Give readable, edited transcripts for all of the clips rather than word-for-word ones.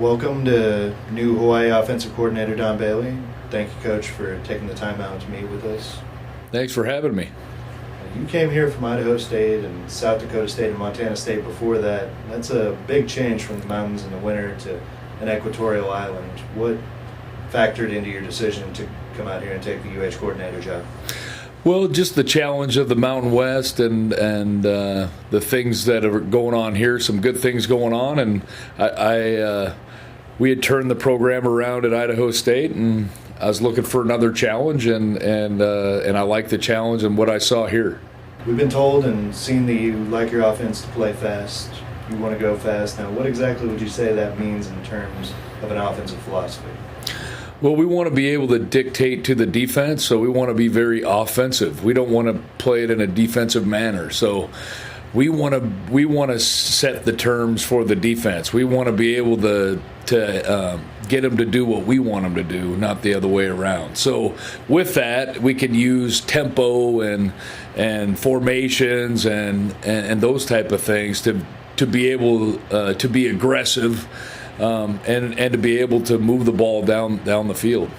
Welcome to new Hawaii offensive coordinator Don Bailey. Thank you, Coach, for taking the time out to meet with us. Thanks for having me. You came here from Idaho State and South Dakota State and Montana State before that. That's a big change from the mountains in the winter to an equatorial island. What factored into your decision to come out here and take the UH coordinator job? Well, just the challenge of the Mountain West and the things that are going on here. Some good things going on, and we had turned the program around at Idaho State, and I was looking for another challenge, and I like the challenge and what I saw here. We've been told and seen that you like your offense to play fast. You want to go fast. Now, what exactly would you say that means in terms of an offensive philosophy? Well, we want to be able to dictate to the defense, so we want to be very offensive. We don't want to play it in a defensive manner. So we want to set the terms for the defense. We want to be able to get them to do what we want them to do, not the other way around. So with that, we can use tempo and formations and those type of things to be able to be aggressive. And to be able to move the ball down the field.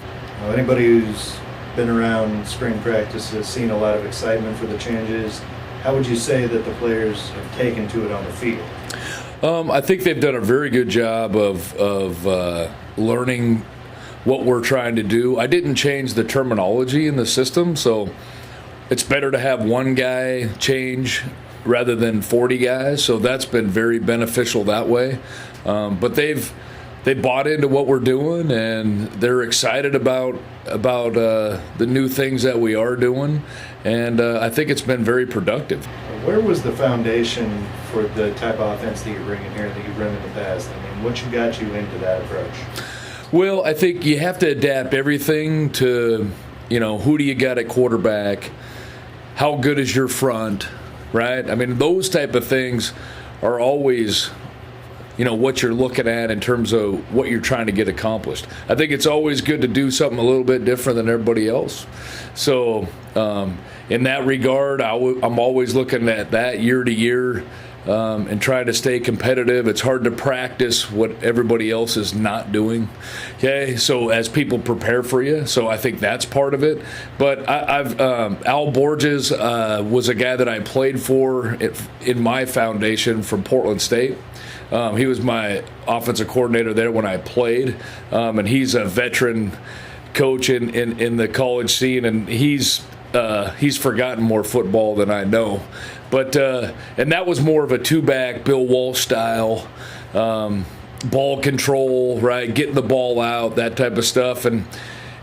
Anybody who's been around spring practice has seen a lot of excitement for the changes. How would you say that the players have taken to it on the field? I think they've done a very good job of learning what we're trying to do. I didn't change the terminology in the system, so it's better to have one guy change rather than 40 guys, so that's been very beneficial that way. But they bought into what we're doing, and they're excited about the new things that we are doing, and I think it's been very productive. Where was the foundation for the type of offense that you're bringing here that you've run in the past? I mean, what got you into that approach? Well, I think you have to adapt everything to, who do you got at quarterback, how good is your front, right? I mean, those type of things are always what you're looking at in terms of what you're trying to get accomplished. I think it's always good to do something a little bit different than everybody else. So in that regard, I'm always looking at that year to year and trying to stay competitive. It's hard to practice what everybody else is not doing. Okay, so as people prepare for you, so I think that's part of it. But Al Borges was a guy that I played for in my foundation from Portland State. He was my offensive coordinator there when I played, and he's a veteran coach in the college scene, and he's forgotten more football than I know. But and that was more of a two-back Bill Walsh style, ball control, right, getting the ball out, that type of stuff. And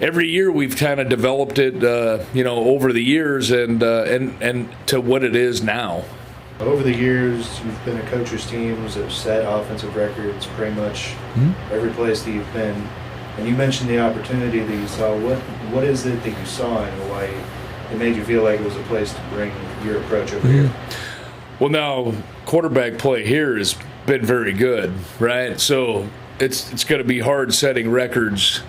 every year we've kind of developed it, over the years and to what it is now. Over the years, you've been a coach's teams that have set offensive records pretty much every place that you've been. And you mentioned the opportunity that you saw. What is it that you saw in Hawaii that made you feel like it was a place to bring your approach over here? Well, now, quarterback play here has been very good, right? So it's going to be hard setting records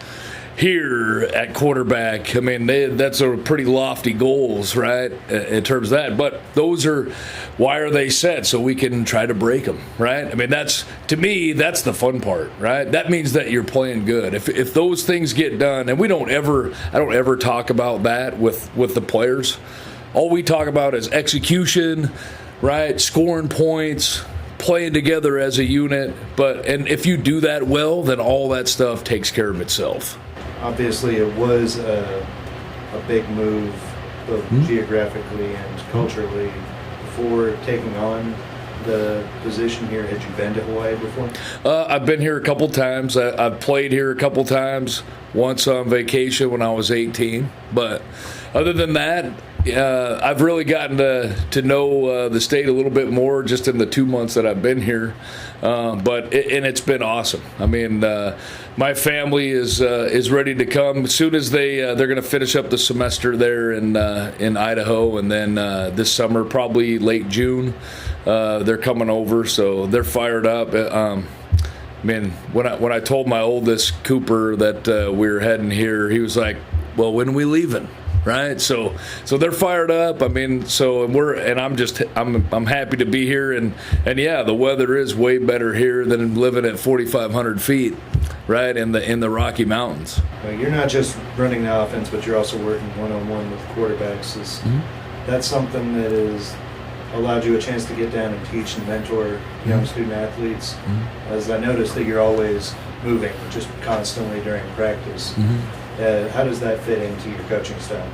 here at quarterback. I mean, that's a pretty lofty goals, right, in terms of that. But why are they set? So we can try to break them, right? I mean, to me, that's the fun part, right? That means that you're playing good. If those things get done, and I don't ever talk about that with the players. All we talk about is execution, right? Scoring points, playing together as a unit. And if you do that well, then all that stuff takes care of itself. Obviously, it was a big move, both geographically and culturally. Before taking on the position here, had you been to Hawaii before? I've been here a couple times. I've played here a couple times, once on vacation when I was 18. But other than that, I've really gotten to know the state a little bit more just in the 2 months that I've been here. But it's been awesome. I mean, my family is ready to come as soon as they're going to finish up the semester there in Idaho, and then this summer, probably late June, they're coming over. So they're fired up. I mean, when I told my oldest Cooper that we were heading here, he was like, "Well, when are we leaving?" right? So they're fired up. I mean, I'm happy to be here, and yeah, the weather is way better here than living at 4,500 feet, right, in the Rocky Mountains. Well, you're not just running the offense, but you're also working one-on-one with quarterbacks. That's something that has allowed you a chance to get down and teach and mentor young student athletes. As I noticed that you're always moving, just constantly during practice. How does that fit into your coaching style?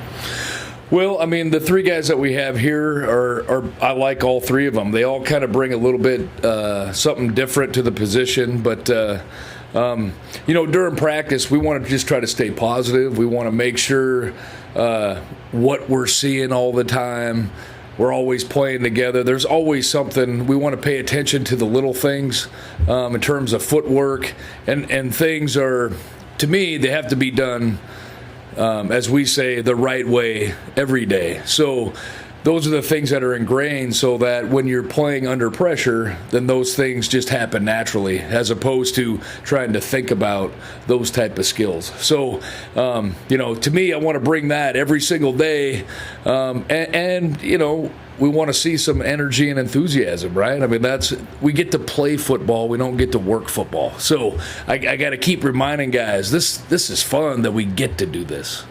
Well, I mean, the three guys that we have here are I like all three of them. They all kind of bring a little bit something different to the position, but during practice, we want to just try to stay positive. We want to make sure what we're seeing all the time. We're always playing together. There's always something. We want to pay attention to the little things in terms of footwork, and things are, to me, they have to be done, as we say, the right way every day. So those are the things that are ingrained, so that when you're playing under pressure, then those things just happen naturally, as opposed to trying to think about those type of skills. So, to me, I want to bring that every single day, and we want to see some energy and enthusiasm, right? I mean, we get to play football, we don't get to work football. So I got to keep reminding guys, this is fun that we get to do this.